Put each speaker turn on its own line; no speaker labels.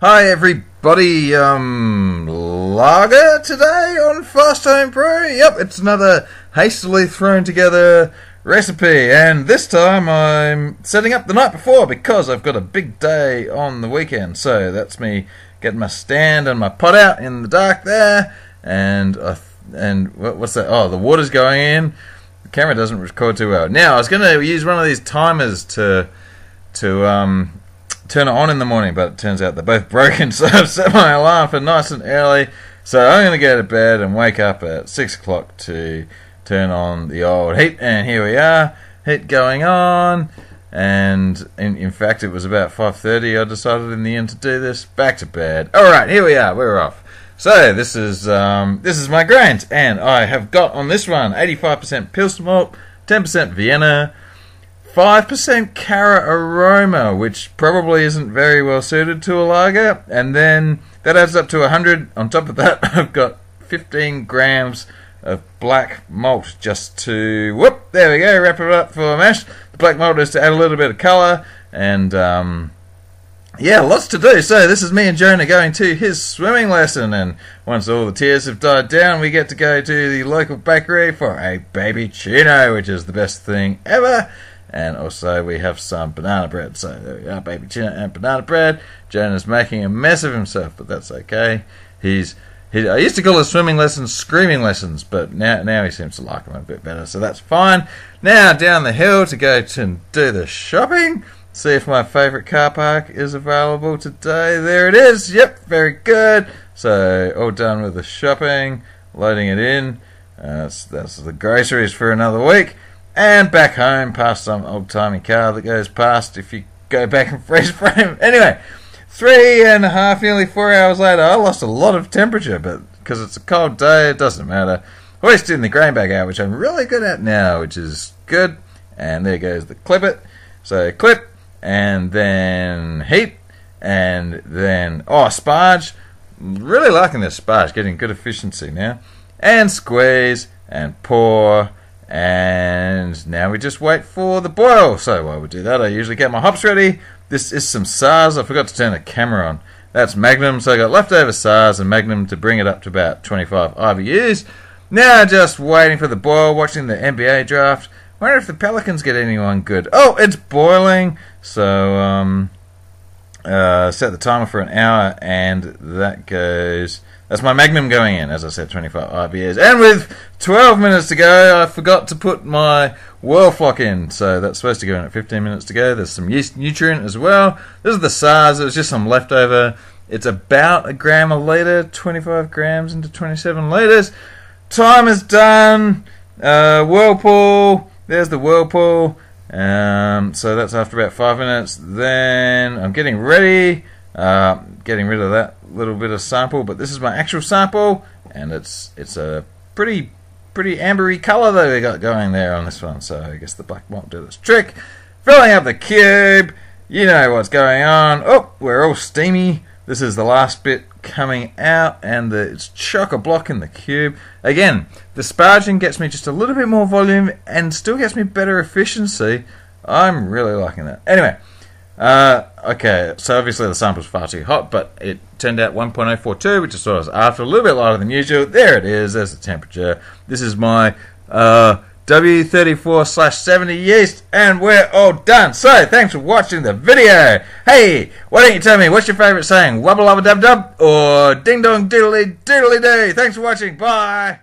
Hi everybody, lager today on Fast Homebrew. Yep, it's another hastily thrown together recipe, and this time I'm setting up the night before because I've got a big day on the weekend. So that's me getting my stand and my pot out in the dark there, and what's that? Oh, the water's going in. The camera doesn't record too well. Now I was going to use one of these timers to turn it on in the morning, but it turns out they're both broken, so I've set my alarm for nice and early. So I'm going to go to bed and wake up at 6 o'clock to turn on the old heat, and here we are, heat going on. And in fact it was about 5:30 I decided in the end to do this. Back to bed. Alright, here we are, we're off. So this is my grains, and I have got on this one 85% Pilsner malt, 10% Vienna, 5% Caraaroma, which probably isn't very well suited to a lager, and then that adds up to 100. On top of that, I've got 15 grams of black malt just to, whoop, there we go, wrap it up for mash. The black malt is to add a little bit of colour, and yeah, lots to do. So this is me and Jonah going to his swimming lesson, and once all the tears have died down, we get to go to the local bakery for a baby chino, which is the best thing ever. And also we have some banana bread. So there we are, baby chino and banana bread. Jonah's making a mess of himself, but that's okay. I used to call his swimming lessons screaming lessons, but now he seems to like them a bit better, so that's fine. Now down the hill to go to do the shopping. See if my favourite car park is available today. There it is. Yep, very good. So all done with the shopping, loading it in. That's the groceries for another week. And back home, past some old-timey car that goes past if you go back and freeze frame. Anyway, 3.5, nearly 4 hours later, I lost a lot of temperature, but because it's a cold day, it doesn't matter. Hoisting the grain bag out, which I'm really good at now, which is good. And there goes the clip it. So clip, and then heat, and then, sparge. Really liking this sparge, getting good efficiency now. And squeeze, and pour. And now we just wait for the boil. So while we do that, I usually get my hops ready. This is some SARS. I forgot to turn the camera on. That's Magnum, so I got leftover SARS and Magnum to bring it up to about 25 IBUs. Now just waiting for the boil, watching the NBA draft. Wonder if the Pelicans get anyone good. Oh, it's boiling. So set the timer for an hour, and that goes. That's my Magnum going in, as I said, 25 IBUs. And with 12 minutes to go, I forgot to put my whirl flock in. So that's supposed to go in at 15 minutes to go. There's some yeast nutrient as well. This is the SARS. It was just some leftover. It's about a gram a litre, 25 grams into 27 litres. Time is done. Whirlpool. There's the whirlpool. So that's after about 5 minutes. Then I'm getting ready. Getting rid of that little bit of sample, but this is my actual sample, and it's a pretty ambery colour that we got going there on this one. So I guess the black malt did its trick. Filling up the cube, you know what's going on. Oh, we're all steamy. This is the last bit coming out, and it's chock-a-block in the cube. Again, the sparging gets me just a little bit more volume and still gets me better efficiency. I'm really liking that. Anyway. Okay, so obviously the sample's far too hot, but it turned out 1.042, which is what I was after, a little bit lighter than usual. There it is, there's the temperature. This is my W34/70 yeast, and we're all done. So, thanks for watching the video. Hey, why don't you tell me, what's your favourite saying? Wubba lubba dub dub, or ding dong doodly doodly doo? Thanks for watching, bye!